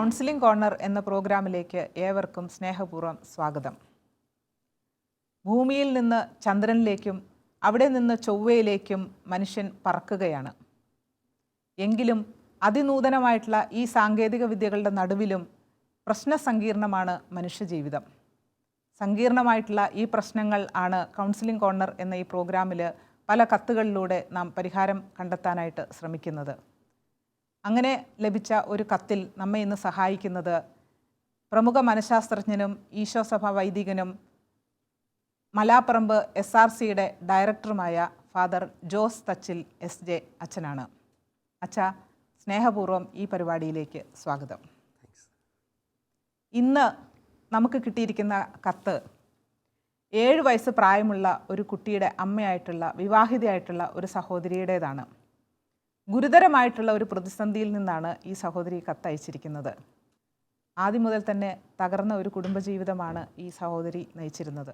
Counselling corner എന്ന പ്രോഗ്രാമിലേക്ക് ഏവർക്കും സ്നേഹപൂർവ്വം സ്വാഗതം. ഭൂമിയിൽ നിന്ന് ചന്ദ്രനിലേക്കും അവിടെ നിന്ന് ചൊവ്വയിലേക്കും മനുഷ്യൻ പറക്കുകയാണ്. എങ്കിലും അതിനൂതനമായിട്ടുള്ള ഈ സാങ്കേതിക വിദ്യകളുടെ നടുവിലും പ്രശ്നസങ്കീർണമാണ് മനുഷ്യജീവിതം. സങ്കീർണമായിട്ടുള്ള ഈ പ്രശ്നങ്ങൾ ആണ് കൗൺസിലിംഗ് കോർണർ എന്ന ഈ പ്രോഗ്രാമിൽ പല കത്തുകളിലൂടെ നാം പരിഹാരം കണ്ടെത്താനായിട്ട് ശ്രമിക്കുന്നത്. അങ്ങനെ ലഭിച്ച ഒരു കത്തിൽ നമ്മെ ഇന്ന് സഹായിക്കുന്നത് പ്രമുഖ മനഃശാസ്ത്രജ്ഞനും ഈശോസഭ വൈദികനും മലാപ്പറമ്പ് SRCയുടെ ഡയറക്ടറുമായ ഫാദർ ജോസ് തച്ചിൽ SJ അച്ഛനാണ്. അച്ഛ, സ്നേഹപൂർവ്വം ഈ പരിപാടിയിലേക്ക് സ്വാഗതം. ഇന്ന് നമുക്ക് കിട്ടിയിരിക്കുന്ന കത്ത് 7 വയസ്സ് പ്രായമുള്ള ഒരു കുട്ടിയുടെ അമ്മയായിട്ടുള്ള വിവാഹിതയായിട്ടുള്ള ഒരു സഹോദരിയുടേതാണ്. ഗുരുതരമായിട്ടുള്ള ഒരു പ്രതിസന്ധിയിൽ നിന്നാണ് ഈ സഹോദരി കത്തയച്ചിരിക്കുന്നത്. ആദ്യം മുതൽ തന്നെ തകർന്ന ഒരു കുടുംബജീവിതമാണ് ഈ സഹോദരി നയിച്ചിരുന്നത്.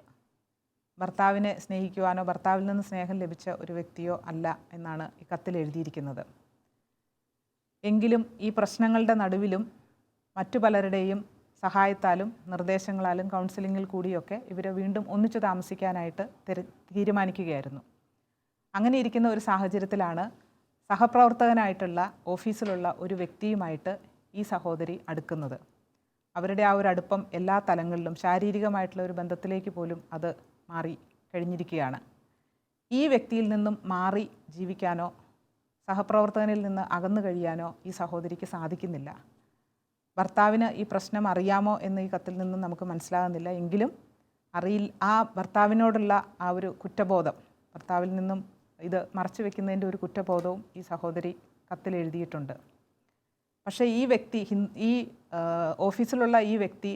ഭർത്താവിനെ സ്നേഹിക്കുവാനോ ഭർത്താവിൽ നിന്ന് സ്നേഹം ലഭിച്ച ഒരു വ്യക്തിയോ അല്ല എന്നാണ് ഈ കത്തിൽ എഴുതിയിരിക്കുന്നത്. എങ്കിലും ഈ പ്രശ്നങ്ങളുടെ നടുവിലും മറ്റു പലരുടെയും സഹായത്താലും നിർദ്ദേശങ്ങളാലും കൗൺസിലിങ്ങിൽ കൂടിയൊക്കെ ഇവരെ വീണ്ടും ഒന്നിച്ചു താമസിക്കാനായിട്ട് തീരുമാനിക്കുകയായിരുന്നു. അങ്ങനെ ഇരിക്കുന്ന ഒരു സാഹചര്യത്തിലാണ് സഹപ്രവർത്തകനായിട്ടുള്ള ഓഫീസിലുള്ള ഒരു വ്യക്തിയുമായിട്ട് ഈ സഹോദരി അടുക്കുന്നത്. അവരുടെ ആ ഒരു അടുപ്പം എല്ലാ തലങ്ങളിലും ശാരീരികമായിട്ടുള്ള ഒരു ബന്ധത്തിലേക്ക് പോലും അത് മാറി കഴിഞ്ഞിരിക്കുകയാണ്. ഈ വ്യക്തിയിൽ നിന്നും മാറി ജീവിക്കാനോ സഹപ്രവർത്തകനിൽ നിന്ന് അകന്നു കഴിയാനോ ഈ സഹോദരിക്ക് സാധിക്കുന്നില്ല. ഭർത്താവിന് ഈ പ്രശ്നം അറിയാമോ എന്ന് ഈ കത്തിൽ നിന്നും നമുക്ക് മനസ്സിലാകുന്നില്ല. എങ്കിലും ആ ഭർത്താവിനോടുള്ള ആ ഒരു കുറ്റബോധം, ഭർത്താവിൽ നിന്നും ഇത് മറച്ചു വെക്കുന്നതിൻ്റെ ഒരു കുറ്റബോധവും ഈ സഹോദരി കത്തിൽ എഴുതിയിട്ടുണ്ട്. പക്ഷേ ഈ വ്യക്തി, ഈ ഓഫീസിലുള്ള ഈ വ്യക്തി,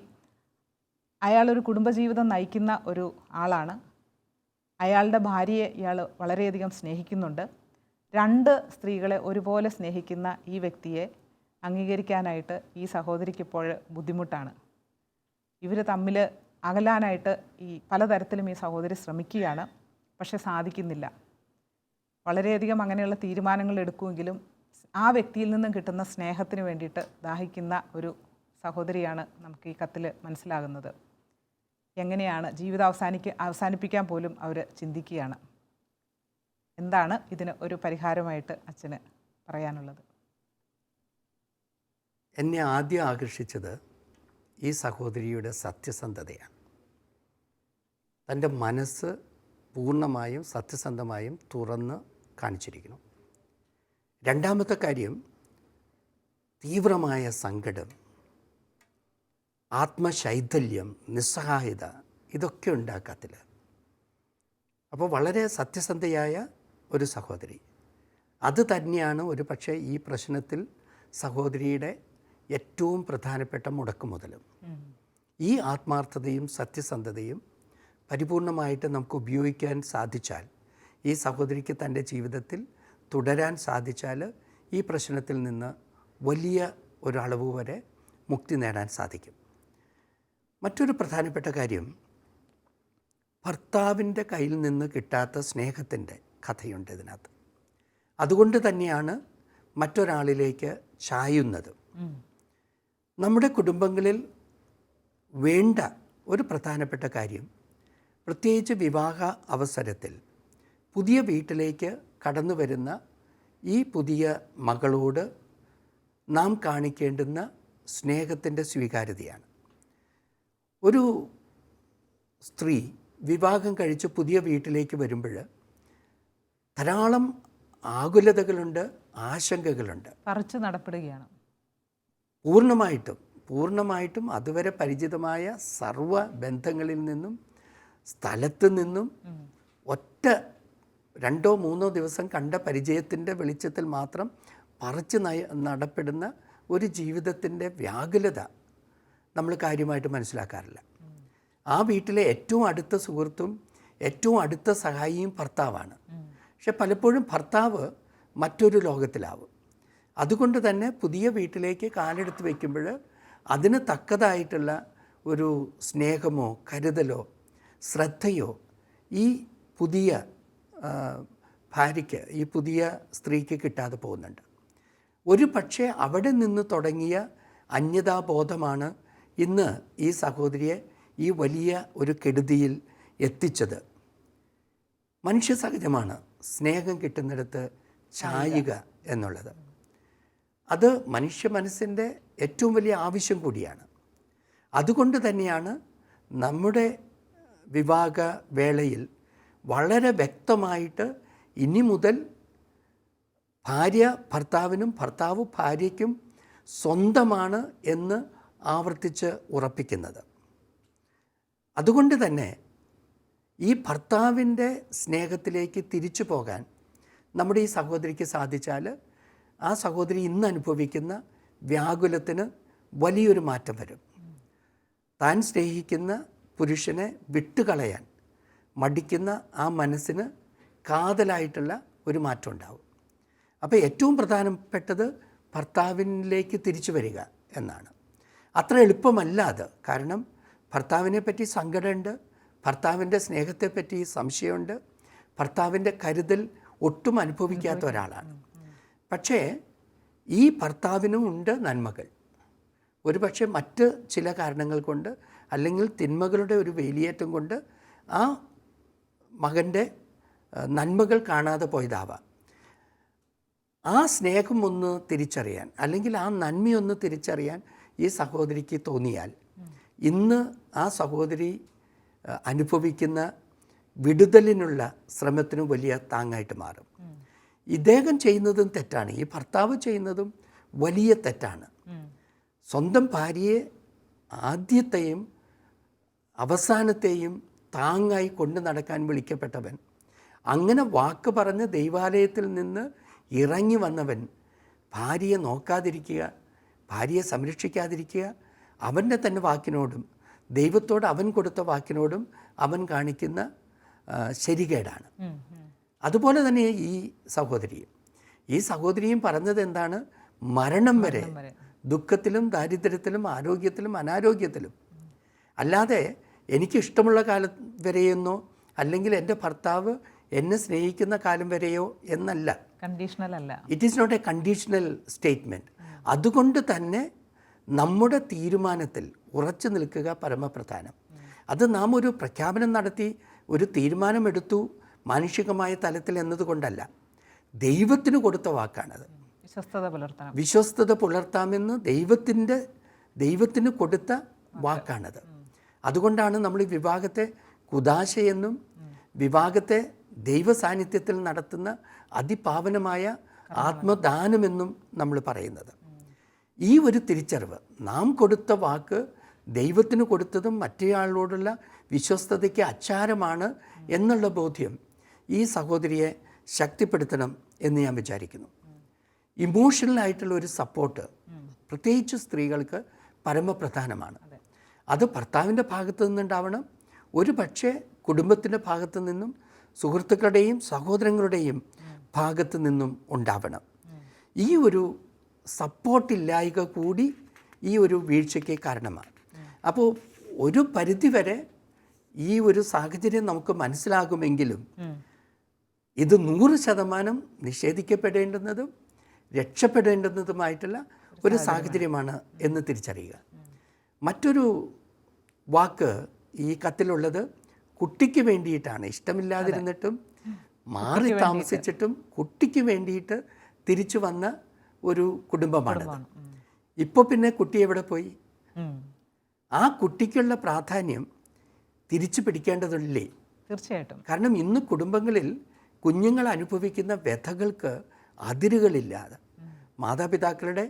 അയാളൊരു കുടുംബജീവിതം നയിക്കുന്ന ഒരു ആളാണ്. അയാളുടെ ഭാര്യയെ ഇയാൾ വളരെയധികം സ്നേഹിക്കുന്നുണ്ട്. 2 സ്ത്രീകളെ ഒരുപോലെ സ്നേഹിക്കുന്ന ഈ വ്യക്തിയെ അംഗീകരിക്കാനായിട്ട് ഈ സഹോദരിക്ക് ഇപ്പോൾ ബുദ്ധിമുട്ടാണ്. ഇവർ തമ്മിൽ അകലാനായിട്ട് പലതരത്തിലും ഈ സഹോദരി ശ്രമിക്കുകയാണ്. പക്ഷെ സാധിക്കുന്നില്ല. വളരെയധികം അങ്ങനെയുള്ള തീരുമാനങ്ങൾ എടുക്കുമെങ്കിലും ആ വ്യക്തിയിൽ നിന്നും കിട്ടുന്ന സ്നേഹത്തിന് വേണ്ടിയിട്ട് ദാഹിക്കുന്ന ഒരു സഹോദരിയാണ് നമുക്ക് ഈ കത്തിൽ മനസ്സിലാകുന്നത്. എങ്ങനെയാണ് ജീവിതം അവസാനിപ്പിക്കാൻ പോലും അവർ ചിന്തിക്കുകയാണ്. എന്താണ് ഇതിന് ഒരു പരിഹാരമായിട്ട് അച്ഛന് പറയാനുള്ളത്? എന്നെ ആദ്യം ആകർഷിച്ചത് ഈ സഹോദരിയുടെ സത്യസന്ധതയാണ്. തൻ്റെ മനസ്സ് പൂർണ്ണമായും സത്യസന്ധമായും തുറന്ന് കാണിച്ചിരിക്കുന്നു. രണ്ടാമത്തെ കാര്യം, തീവ്രമായ സങ്കടം, ആത്മശൈഥല്യം, നിസ്സഹായത, ഇതൊക്കെ ഉണ്ടാക്കത്തില്ല. അപ്പോൾ വളരെ സത്യസന്ധയായ ഒരു സഹോദരി. അത് തന്നെയാണ് ഒരു പക്ഷേ ഈ പ്രശ്നത്തിൽ സഹോദരിയുടെ ഏറ്റവും പ്രധാനപ്പെട്ട മുടക്കുമുതലും. ഈ ആത്മാർത്ഥതയും സത്യസന്ധതയും പരിപൂർണമായിട്ട് നമുക്ക് ഉപയോഗിക്കാൻ സാധിച്ചാൽ, ഈ സഹോദരിക്ക് തൻ്റെ ജീവിതത്തിൽ തുടരാൻ സാധിച്ചാൽ ഈ പ്രശ്നത്തിൽ നിന്ന് വലിയ ഒരളവ് വരെ മുക്തി നേടാൻ സാധിക്കും. മറ്റൊരു പ്രധാനപ്പെട്ട കാര്യം, ഭർത്താവിൻ്റെ കയ്യിൽ നിന്ന് കിട്ടാത്ത സ്നേഹത്തിൻ്റെ കഥയുണ്ട് ഇതിനകത്ത്. അതുകൊണ്ട് തന്നെയാണ് മറ്റൊരാളിലേക്ക് ചായുന്നത്. നമ്മുടെ കുടുംബങ്ങളിൽ വേണ്ട ഒരു പ്രധാനപ്പെട്ട കാര്യം, പ്രത്യേകിച്ച് വിവാഹ അവസരത്തിൽ പുതിയ വീട്ടിലേക്ക് കടന്നു വരുന്ന ഈ പുതിയ മകളോട് നാം കാണിക്കേണ്ടുന്ന സ്നേഹത്തിൻ്റെ സ്വീകാര്യതയാണ്. ഒരു സ്ത്രീ വിവാഹം കഴിച്ച് പുതിയ വീട്ടിലേക്ക് വരുമ്പോൾ ധാരാളം ആകുലതകളുണ്ട്, ആശങ്കകളുണ്ട്. പറിച്ചു നടപ്പെടുകയാണ്. പൂർണ്ണമായിട്ടും അതുവരെ പരിചിതമായ സർവ്വ ബന്ധങ്ങളിൽ നിന്നും സ്ഥലത്ത് നിന്നും ഒറ്റ 2-3 ദിവസം കണ്ട പരിചയത്തിൻ്റെ വെളിച്ചത്തിൽ മാത്രം പറിച്ച് നടപ്പെടുന്ന ഒരു ജീവിതത്തിൻ്റെ വ്യാകുലത നമ്മൾ കാര്യമായിട്ട് മനസ്സിലാക്കാറില്ല. ആ വീട്ടിലെ ഏറ്റവും അടുത്ത സുഹൃത്തും ഏറ്റവും അടുത്ത സഹായിയും ഭർത്താവാണ്. പക്ഷെ പലപ്പോഴും ഭർത്താവ് മറ്റൊരു ലോകത്തിലാവും. അതുകൊണ്ട് തന്നെ പുതിയ വീട്ടിലേക്ക് കാലെടുത്ത് വയ്ക്കുമ്പോൾ അതിന് തക്കതായിട്ടുള്ള ഒരു സ്നേഹമോ കരുതലോ ശ്രദ്ധയോ ഈ പുതിയ ഭാര്യയ്ക്ക്, ഈ പുതിയ സ്ത്രീക്ക് കിട്ടാതെ പോകുന്നുണ്ട്. ഒരു പക്ഷേ അവിടെ നിന്ന് തുടങ്ങിയ അന്യതാബോധമാണ് ഇന്ന് ഈ സഹോദരിയെ ഈ വലിയ ഒരു കെടുതിയിൽ എത്തിച്ചത്. മനുഷ്യ സഹജമാണ് സ്നേഹം കിട്ടുന്നിടത്ത് ചായുക എന്നുള്ളത്. അത് മനുഷ്യ മനസ്സിൻ്റെ ഏറ്റവും വലിയ ആവശ്യം കൂടിയാണ്. അതുകൊണ്ട് തന്നെയാണ് നമ്മുടെ വിവാഹ വേളയിൽ വളരെ വ്യക്തമായിട്ട് ഇനി മുതൽ ഭാര്യ ഭർത്താവിനും ഭർത്താവ് ഭാര്യയ്ക്കും സ്വന്തമാണ് എന്ന് ആവർത്തിച്ച് ഉറപ്പിക്കുന്നത്. അതുകൊണ്ട് തന്നെ ഈ ഭർത്താവിൻ്റെ സ്നേഹത്തിലേക്ക് തിരിച്ചു പോകാൻ നമ്മുടെ ഈ സഹോദരിക്ക് സാധിച്ചാൽ ആ സഹോദരി ഇന്ന് അനുഭവിക്കുന്ന വ്യാകുലത്തിന് വലിയൊരു മാറ്റം വരും. താൻ സ്നേഹിക്കുന്ന പുരുഷനെ വിട്ടുകളയാൻ മടിക്കുന്ന ആ മനസ്സിന് കാതലായിട്ടുള്ള ഒരു മാറ്റം ഉണ്ടാവും. അപ്പോൾ ഏറ്റവും പ്രധാനപ്പെട്ടത് ഭർത്താവിനിലേക്ക് തിരിച്ചു വരിക എന്നാണ്. അത്ര എളുപ്പമല്ല അത്. കാരണം ഭർത്താവിനെ പറ്റി സങ്കടമുണ്ട്, ഭർത്താവിൻ്റെ സ്നേഹത്തെപ്പറ്റി സംശയമുണ്ട്, ഭർത്താവിൻ്റെ കരുതൽ ഒട്ടും അനുഭവിക്കാത്ത ഒരാളാണ്. പക്ഷേ ഈ ഭർത്താവിനും ഉണ്ട് നന്മകൾ. ഒരു പക്ഷേ മറ്റ് ചില കാരണങ്ങൾ കൊണ്ട് അല്ലെങ്കിൽ തിന്മകളുടെ ഒരു വേലിയേറ്റം കൊണ്ട് ആ മകൻ്റെ നന്മകൾ കാണാതെ പോയതാവാം. ആ സ്നേഹം ഒന്ന് തിരിച്ചറിയാൻ അല്ലെങ്കിൽ ആ നന്മയൊന്ന് തിരിച്ചറിയാൻ ഈ സഹോദരിക്ക് തോന്നിയാൽ ഇന്ന് ആ സഹോദരി അനുഭവിക്കുന്ന വിടുതലിനുള്ള ശ്രമത്തിന് വലിയ താങ്ങായിട്ട് മാറും. ഇദ്ദേഹം ചെയ്യുന്നതും തെറ്റാണ്, ഈ ഭർത്താവ് ചെയ്യുന്നതും വലിയ തെറ്റാണ്. സ്വന്തം ഭാര്യയെ ആദ്യത്തെയും അവസാനത്തെയും താങ്ങായി കൊണ്ടു നടക്കാൻ വിളിക്കപ്പെട്ടവൻ, അങ്ങനെ വാക്ക് പറഞ്ഞ് ദൈവാലയത്തിൽ നിന്ന് ഇറങ്ങി വന്നവൻ ഭാര്യയെ നോക്കാതിരിക്കുക, ഭാര്യയെ സംരക്ഷിക്കാതിരിക്കുക, അവൻ്റെ തന്നെ വാക്കിനോടും ദൈവത്തോട് അവൻ കൊടുത്ത വാക്കിനോടും അവൻ കാണിക്കുന്ന ശരികേടാണ്. അതുപോലെ തന്നെ ഈ സഹോദരിയും പറഞ്ഞത് എന്താണ്? മരണം വരെ ദുഃഖത്തിലും ദാരിദ്ര്യത്തിലും ആരോഗ്യത്തിലും അനാരോഗ്യത്തിലും. അല്ലാതെ എനിക്കിഷ്ടമുള്ള കാലം വരെയെന്നോ അല്ലെങ്കിൽ എൻ്റെ ഭർത്താവ് എന്നെ സ്നേഹിക്കുന്ന കാലം വരെയോ എന്നല്ല. കണ്ടീഷണൽ അല്ല. It is not a conditional statement. അതുകൊണ്ട് തന്നെ നമ്മുടെ തീരുമാനത്തിൽ ഉറച്ചു നിൽക്കുക പരമപ്രധാനം. അത് നാം ഒരു പ്രഖ്യാപനം നടത്തി ഒരു തീരുമാനമെടുത്തു മാനുഷികമായ തലത്തിൽ എന്നതുകൊണ്ടല്ല, ദൈവത്തിന് കൊടുത്ത വാക്കാണത്. വിശ്വസ്തത പുലർത്താമെന്ന് ദൈവത്തിന് കൊടുത്ത വാക്കാണത്. അതുകൊണ്ടാണ് നമ്മൾ ഈ വിവാഹത്തെ കുദാശയെന്നും വിവാഹത്തെ ദൈവ സാന്നിധ്യത്തിൽ നടത്തുന്ന അതിപാവനമായ ആത്മദാനമെന്നും നമ്മൾ പറയുന്നത്. ഈ ഒരു തിരിച്ചറിവ്, നാം കൊടുത്ത വാക്ക് ദൈവത്തിന് കൊടുത്തതും മറ്റേയാളോടുള്ള വിശ്വസ്തതയ്ക്ക് അച്ചാരമാണ് എന്നുള്ള ബോധ്യം ഈ സഹോദരിയെ ശക്തിപ്പെടുത്തണം എന്ന് ഞാൻ വിചാരിക്കുന്നു. ഇമോഷണലായിട്ടുള്ള ഒരു സപ്പോർട്ട് പ്രത്യേകിച്ച് സ്ത്രീകൾക്ക് പരമപ്രധാനമാണ്. അത് ഭർത്താവിൻ്റെ ഭാഗത്തു നിന്നുണ്ടാവണം, ഒരു പക്ഷേ കുടുംബത്തിൻ്റെ ഭാഗത്തു നിന്നും സുഹൃത്തുക്കളുടെയും സഹോദരങ്ങളുടെയും ഭാഗത്തു നിന്നും ഉണ്ടാവണം. ഈ ഒരു സപ്പോർട്ടില്ലായ്ക കൂടി ഈ ഒരു വീഴ്ചയ്ക്ക് കാരണമാണ്. അപ്പോൾ ഒരു പരിധിവരെ ഈ ഒരു സാഹചര്യം നമുക്ക് മനസ്സിലാകുമെങ്കിലും ഇത് 100% നിഷേധിക്കപ്പെടേണ്ടുന്നതും രക്ഷപ്പെടേണ്ടുന്നതുമായിട്ടുള്ള ഒരു സാഹചര്യമാണ് എന്ന് തിരിച്ചറിയുക. മറ്റൊരു വാക്ക് ഈ കത്തിലുള്ളത് കുട്ടിക്ക് വേണ്ടിയിട്ടാണ്. ഇഷ്ടമില്ലാതിരുന്നിട്ടും മാറി താമസിച്ചിട്ടും കുട്ടിക്ക് വേണ്ടിയിട്ട് തിരിച്ചു വന്ന ഒരു കുടുംബമാണത്. ഇപ്പോൾ പിന്നെ കുട്ടി എവിടെ പോയി? ആ കുട്ടിക്കുള്ള പ്രാധാന്യം തിരിച്ചു പിടിക്കേണ്ടതില്ലേ? തീർച്ചയായിട്ടും. കാരണം ഇന്ന് കുടുംബങ്ങളിൽ കുഞ്ഞുങ്ങൾ അനുഭവിക്കുന്ന വ്യഥകൾക്ക് അതിരുകളില്ലാതെ മാതാപിതാക്കളുടെ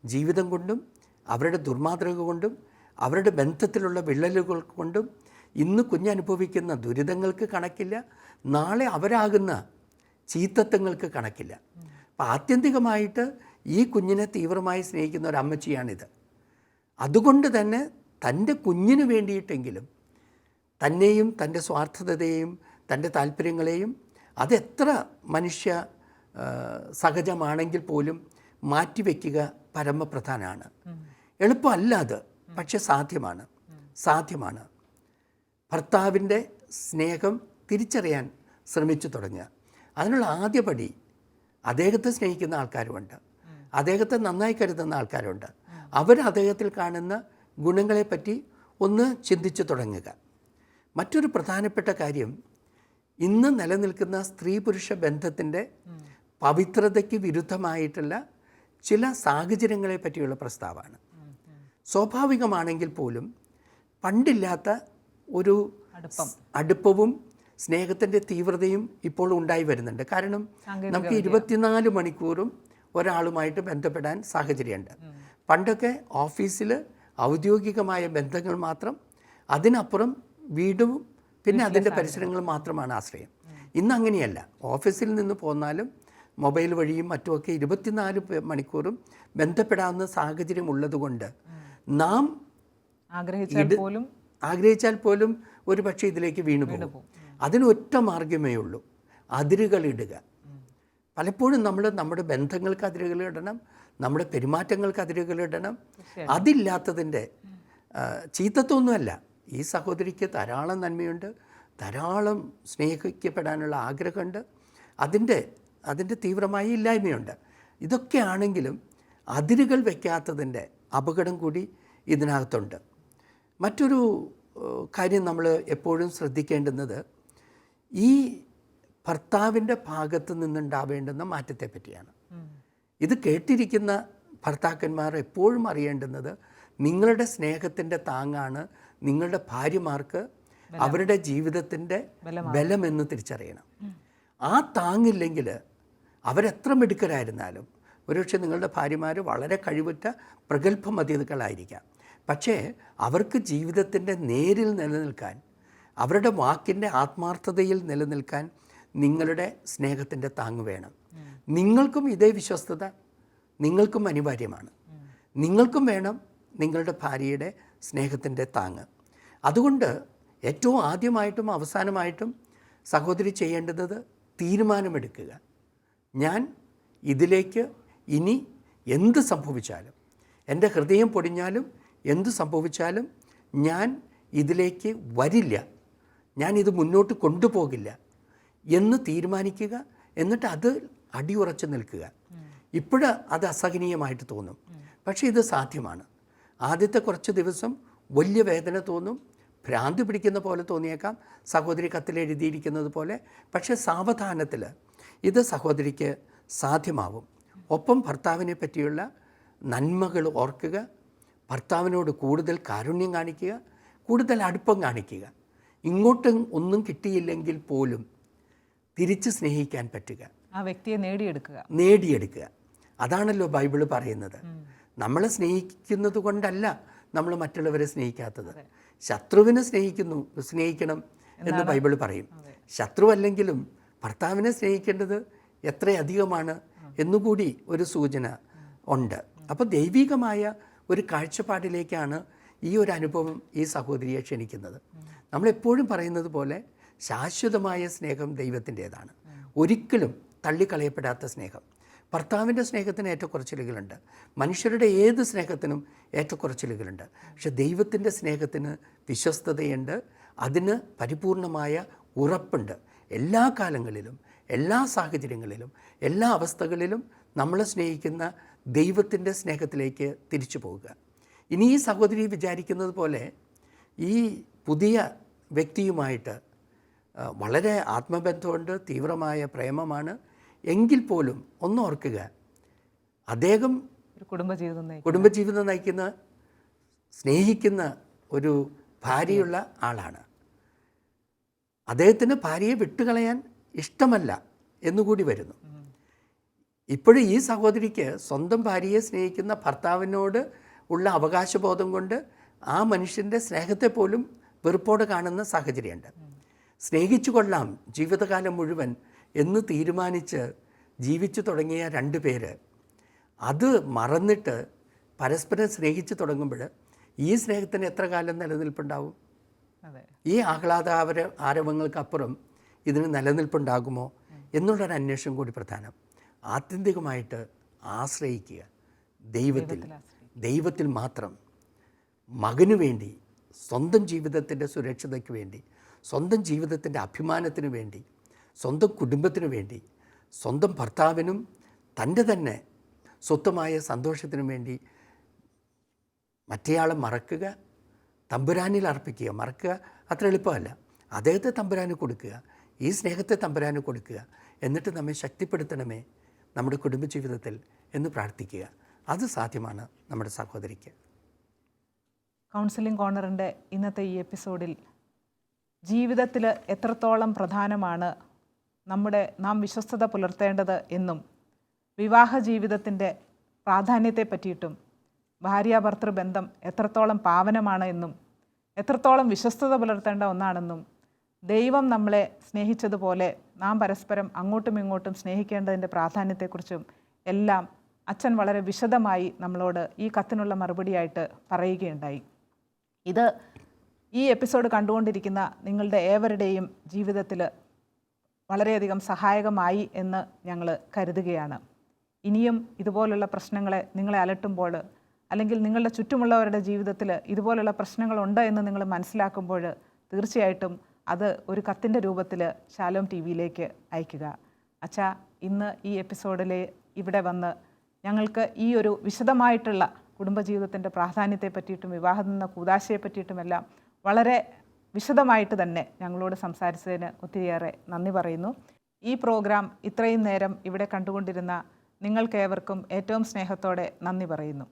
ജീവിതം കൊണ്ടും അവരുടെ ദുർമാതൃക കൊണ്ടും അവരുടെ ബന്ധത്തിലുള്ള വിള്ളലുകൾ കൊണ്ടും ഇന്ന് കുഞ്ഞനുഭവിക്കുന്ന ദുരിതങ്ങൾക്ക് കണക്കില്ല, നാളെ അവരാകുന്ന ചീത്തത്വങ്ങൾക്ക് കണക്കില്ല. അപ്പം ആത്യന്തികമായിട്ട് ഈ കുഞ്ഞിനെ തീവ്രമായി സ്നേഹിക്കുന്ന ഒരു അമ്മച്ചിയാണിത്. അതുകൊണ്ട് തന്നെ തൻ്റെ കുഞ്ഞിന് വേണ്ടിയിട്ടെങ്കിലും തന്നെയും തൻ്റെ സ്വാർത്ഥതയെയും തൻ്റെ താല്പര്യങ്ങളെയും അതെത്ര മനുഷ്യ സഹജമാണെങ്കിൽ പോലും മാറ്റിവെക്കുക പരമപ്രധാനമാണ്. എളുപ്പമല്ല അത്, പക്ഷെ സാധ്യമാണ്. ഭർത്താവിൻ്റെ സ്നേഹം തിരിച്ചറിയാൻ ശ്രമിച്ചു തുടങ്ങുക. അതിനുള്ള ആദ്യപടി അദ്ദേഹത്തെ സ്നേഹിക്കുന്ന ആൾക്കാരുമുണ്ട്, അദ്ദേഹത്തെ നന്നായി കരുതുന്ന ആൾക്കാരുണ്ട്, അവർ അദ്ദേഹത്തിൽ കാണുന്ന ഗുണങ്ങളെപ്പറ്റി ഒന്ന് ചിന്തിച്ചു തുടങ്ങുക. മറ്റൊരു പ്രധാനപ്പെട്ട കാര്യം, ഇന്ന് നിലനിൽക്കുന്ന സ്ത്രീ പുരുഷ ബന്ധത്തിൻ്റെ പവിത്രതയ്ക്ക് വിരുദ്ധമായിട്ടുള്ള ചില സാഹചര്യങ്ങളെ പറ്റിയുള്ള പ്രസ്താവമാണ്. സ്വാഭാവികമാണെങ്കിൽ പോലും പണ്ടില്ലാത്ത ഒരു അടുപ്പവും സ്നേഹത്തിൻ്റെ തീവ്രതയും ഇപ്പോൾ ഉണ്ടായി വരുന്നുണ്ട്. കാരണം നമുക്ക് 24 മണിക്കൂറും ഒരാളുമായിട്ട് ബന്ധപ്പെടാൻ സാഹചര്യമുണ്ട്. പണ്ടൊക്കെ ഓഫീസിൽ ഔദ്യോഗികമായ ബന്ധങ്ങൾ മാത്രം, അതിനപ്പുറം വീടും പിന്നെ അതിൻ്റെ പരിസരങ്ങളും മാത്രമാണ് ആശ്രയം. ഇന്ന് അങ്ങനെയല്ല. ഓഫീസിൽ നിന്ന് പോന്നാലും മൊബൈൽ വഴിയും മറ്റുമൊക്കെ 24 മണിക്കൂറും ബന്ധപ്പെടാവുന്ന സാഹചര്യം ഉള്ളതുകൊണ്ട് നാം ആഗ്രഹിച്ചാൽ പോലും ഒരു പക്ഷേ ഇതിലേക്ക് വീണു പോകും. അതിനൊറ്റ മാർഗമേ ഉള്ളൂ, അതിരുകളിടുക. പലപ്പോഴും നമ്മൾ നമ്മുടെ ബന്ധങ്ങൾക്ക് അതിരുകളിടണം, നമ്മുടെ പെരുമാറ്റങ്ങൾക്ക് അതിരുകളിടണം. അതില്ലാത്തതിൻ്റെ ചീത്തത്വമൊന്നുമല്ല. ഈ സഹോദരിക്ക് ധാരാളം നന്മയുണ്ട്, ധാരാളം സ്നേഹിക്കപ്പെടാനുള്ള ആഗ്രഹമുണ്ട്, അതിൻ്റെ തീവ്രമായ ഇല്ലായ്മയുണ്ട്. ഇതൊക്കെ ആണെങ്കിലും അതിരുകൾ വയ്ക്കാത്തതിൻ്റെ അപകടം കൂടി ഇതിനകത്തുണ്ട്. മറ്റൊരു കാര്യം നമ്മൾ എപ്പോഴും ശ്രദ്ധിക്കേണ്ടുന്നത് ഈ ഭർത്താവിൻ്റെ ഭാഗത്ത് നിന്നുണ്ടാവേണ്ടുന്ന മാറ്റത്തെ പറ്റിയാണ്. ഇത് കേട്ടിരിക്കുന്ന ഭർത്താക്കന്മാർ എപ്പോഴും അറിയേണ്ടുന്നത് നിങ്ങളുടെ സ്നേഹത്തിൻ്റെ താങ്ങാണ് നിങ്ങളുടെ ഭാര്യമാർക്ക് അവരുടെ ജീവിതത്തിൻ്റെ ബലമെന്ന് തിരിച്ചറിയണം. ആ താങ്ങില്ലെങ്കിൽ അവരെത്ര മിടുക്കരായിരുന്നാലും, ഒരുപക്ഷെ നിങ്ങളുടെ ഭാര്യമാർ വളരെ കഴിവുറ്റ പ്രഗത്ഭമതികളായിരിക്കാം, പക്ഷേ അവർക്ക് ജീവിതത്തിൻ്റെ നേരിൽ നിലനിൽക്കാൻ, അവരുടെ വാക്കിൻ്റെ ആത്മാർത്ഥതയിൽ നിലനിൽക്കാൻ നിങ്ങളുടെ സ്നേഹത്തിൻ്റെ താങ്ങ് വേണം. നിങ്ങൾക്കും ഇതേ വിശ്വസ്തത നിങ്ങൾക്കും അനിവാര്യമാണ്. നിങ്ങൾക്കും വേണം നിങ്ങളുടെ ഭാര്യയുടെ സ്നേഹത്തിൻ്റെ താങ്ങ്. അതുകൊണ്ട് ഏറ്റവും ആദ്യമായിട്ടും അവസാനമായിട്ടും സഹോദരി ചെയ്യേണ്ടത് തീരുമാനമെടുക്കുക. ഞാൻ ഇതിലേക്ക് ഇനി എന്ത് സംഭവിച്ചാലും, എൻ്റെ ഹൃദയം പൊടിഞ്ഞാലും എന്തു സംഭവിച്ചാലും ഞാൻ ഇതിലേക്ക് വരില്ല, ഞാനിത് മുന്നോട്ട് കൊണ്ടുപോകില്ല എന്ന് തീരുമാനിക്കുക. എന്നിട്ട് അത് അടിയുറച്ച് നിൽക്കുക. ഇപ്പോഴ് അത് അസഹനീയമായിട്ട് തോന്നും, പക്ഷേ ഇത് സാധ്യമാണ്. ആദ്യത്തെ കുറച്ച് ദിവസം വലിയ വേദന തോന്നും, ഭ്രാന്തി പിടിക്കുന്ന പോലെ തോന്നിയേക്കാം, സഹോദരി കത്തിലെഴുതിയിരിക്കുന്നത് പോലെ. പക്ഷേ സാവധാനത്തിൽ ഇത് സഹോദരിക്ക് സാധ്യമാവും. ഒപ്പം ഭർത്താവിനെ പറ്റിയുള്ള നന്മകൾ ഓർക്കുക, ഭർത്താവിനോട് കൂടുതൽ കാരുണ്യം കാണിക്കുക, കൂടുതൽ അടുപ്പം കാണിക്കുക. ഇങ്ങോട്ടും ഒന്നും കിട്ടിയില്ലെങ്കിൽ പോലും തിരിച്ച് സ്നേഹിക്കാൻ പറ്റുക, ആ വ്യക്തിയെ നേടിയെടുക്കുക. അതാണല്ലോ ബൈബിൾ പറയുന്നത്. നമ്മളെ സ്നേഹിക്കുന്നത് കൊണ്ടല്ല നമ്മൾ മറ്റുള്ളവരെ സ്നേഹിക്കാത്തത്. ശത്രുവിനെ സ്നേഹിക്കണം എന്ന് ബൈബിൾ പറയും. ശത്രുവല്ലെങ്കിലും ഭർത്താവിനെ സ്നേഹിക്കേണ്ടത് എത്രയധികമാണ് എന്നുകൂടി ഒരു സൂചന ഉണ്ട്. അപ്പോൾ ദൈവികമായ ഒരു കാഴ്ചപ്പാടിലേക്കാണ് ഈ ഒരു അനുഭവം ഈ സഹോദരിയെ ക്ഷണിക്കുന്നത്. നമ്മളെപ്പോഴും പറയുന്നത് പോലെ ശാശ്വതമായ സ്നേഹം ദൈവത്തിൻ്റേതാണ്, ഒരിക്കലും തള്ളിക്കളയപ്പെടാത്ത സ്നേഹം. ഭർത്താവിൻ്റെ സ്നേഹത്തിന് ഏറ്റക്കുറച്ചിലുകളുണ്ട്, മനുഷ്യരുടെ ഏത് സ്നേഹത്തിനും ഏറ്റക്കുറച്ചിലുകളുണ്ട്. പക്ഷെ ദൈവത്തിൻ്റെ സ്നേഹത്തിന് വിശ്വസ്തതയുണ്ട്, അതിന് പരിപൂർണമായ ഉറപ്പുണ്ട്. എല്ലാ കാലങ്ങളിലും, എല്ലാ സാഹചര്യങ്ങളിലും, എല്ലാ അവസ്ഥകളിലും നമ്മളെ സ്നേഹിക്കുന്ന ദൈവത്തിൻ്റെ സ്നേഹത്തിലേക്ക് തിരിച്ചു പോവുക. ഇനി ഈ സഹോദരി വിചാരിക്കുന്നത് പോലെ ഈ പുതിയ വ്യക്തിയുമായിട്ട് വളരെ ആത്മബന്ധമുണ്ട്, തീവ്രമായ പ്രേമമാണ് എങ്കിൽ പോലും ഒന്നോർക്കുക, അദ്ദേഹം കുടുംബജീവിതം നയിക്കുന്ന, സ്നേഹിക്കുന്ന ഒരു ഭാര്യയുള്ള ആളാണ്. അദ്ദേഹത്തിന് ഭാര്യയെ വിട്ടുകളയാൻ ഇഷ്ടമല്ല എന്നുകൂടി വരുന്നു. ഇപ്പോഴും ഈ സഹോദരിക്ക് സ്വന്തം ഭാര്യയെ സ്നേഹിക്കുന്ന ഭർത്താവിനോട് ഉള്ള അവകാശബോധം കൊണ്ട് ആ മനുഷ്യൻ്റെ സ്നേഹത്തെ പോലും വെറുപ്പോടെ കാണുന്ന സാഹചര്യമുണ്ട്. സ്നേഹിച്ചു കൊള്ളാം ജീവിതകാലം മുഴുവൻ എന്ന് തീരുമാനിച്ച് ജീവിച്ചു തുടങ്ങിയ 2 പേര് അത് മറന്നിട്ട് പരസ്പരം സ്നേഹിച്ചു തുടങ്ങുമ്പോൾ ഈ സ്നേഹത്തിന് എത്ര കാലം നിലനിൽപ്പുണ്ടാവും? ഈ ആരവങ്ങൾക്കപ്പുറം ഇതിന് നിലനിൽപ്പുണ്ടാകുമോ എന്നുള്ളൊരു അന്വേഷണം കൂടി പ്രധാനം. ആത്യന്തികമായിട്ട് ആശ്രയിക്കുക ദൈവത്തിൽ മാത്രം. മകനു വേണ്ടി, സ്വന്തം ജീവിതത്തിൻ്റെ സുരക്ഷിതയ്ക്ക് വേണ്ടി, സ്വന്തം ജീവിതത്തിൻ്റെ അഭിമാനത്തിന് വേണ്ടി, സ്വന്തം കുടുംബത്തിനു വേണ്ടി, സ്വന്തം ഭർത്താവിനും തൻ്റെ തന്നെ സ്വന്തമായ സന്തോഷത്തിനും വേണ്ടി മറ്റേയാളെ മറക്കുക, തമ്പുരാനിൽ അർപ്പിക്കുക. മറക്കുക അത്ര എളുപ്പമല്ല. അദ്ദേഹത്തെ തമ്പുരാന് കൊടുക്കുക, ഈ സ്നേഹത്തെ തമ്പുരാന് കൊടുക്കുക. എന്നിട്ട് നമ്മെ ശക്തിപ്പെടുത്തണമേ നമ്മുടെ കുടുംബജീവിതത്തിൽ എന്ന് പ്രാർത്ഥിക്കുക. അത് സാധ്യമാണ് നമ്മുടെ സഹോദരിക്ക്. കൗൺസിലിംഗ് കോർണറിൻ്റെ ഇന്നത്തെ ഈ എപ്പിസോഡിൽ ജീവിതത്തിൽ എത്രത്തോളം പ്രധാനമാണ് നാം വിശ്വസ്തത പുലർത്തേണ്ടത് എന്നും വിവാഹ ജീവിതത്തിൻ്റെ പ്രാധാന്യത്തെ പറ്റിയിട്ടും ഭാര്യാഭർത്തൃ ബന്ധം എത്രത്തോളം പാവനമാണ് എന്നും എത്രത്തോളം വിശ്വസ്തത പുലർത്തേണ്ട ഒന്നാണെന്നും ദൈവം നമ്മളെ സ്നേഹിച്ചതുപോലെ നാം പരസ്പരം അങ്ങോട്ടും ഇങ്ങോട്ടും സ്നേഹിക്കേണ്ടതിൻ്റെ പ്രാധാന്യത്തെക്കുറിച്ചും എല്ലാം അച്ഛൻ വളരെ വിശദമായി നമ്മളോട് ഈ കത്തിനുള്ള മറുപടിയായിട്ട് പറയുകയുണ്ടായി. ഇത് ഈ എപ്പിസോഡ് കണ്ടുകൊണ്ടിരിക്കുന്ന നിങ്ങളുടെ ഏവരുടെയും ജീവിതത്തിൽ വളരെയധികം സഹായകമായി എന്ന് ഞങ്ങൾ കരുതുകയാണ്. ഇനിയും ഇതുപോലുള്ള പ്രശ്നങ്ങളെ നിങ്ങളെ അലട്ടുമ്പോൾ, അല്ലെങ്കിൽ നിങ്ങളുടെ ചുറ്റുമുള്ളവരുടെ ജീവിതത്തിൽ ഇതുപോലുള്ള പ്രശ്നങ്ങളുണ്ട് എന്ന് നിങ്ങൾ മനസ്സിലാക്കുമ്പോൾ തീർച്ചയായിട്ടും അത് ഒരു കത്തിൻ്റെ രൂപത്തിൽ ശാലോം ടി വിയിലേക്ക് അയയ്ക്കുക. അച്ഛാ, ഇന്ന് ഈ എപ്പിസോഡിൽ ഇവിടെ വന്ന് ഞങ്ങൾക്ക് ഈ ഒരു വിശദമായിട്ടുള്ള കുടുംബജീവിതത്തിൻ്റെ പ്രാധാന്യത്തെ പറ്റിയിട്ടും വിവാഹം എന്ന കൂദാശയെ പറ്റിയിട്ടുമെല്ലാം വളരെ വിശദമായിട്ട് തന്നെ ഞങ്ങളോട് സംസാരിച്ചതിന് ഒത്തിരിയേറെ നന്ദി പറയുന്നു. ഈ പ്രോഗ്രാം ഇത്രയും നേരം ഇവിടെ കണ്ടുകൊണ്ടിരുന്ന നിങ്ങൾക്കേവർക്കും ഏറ്റവും സ്നേഹത്തോടെ നന്ദി പറയുന്നു.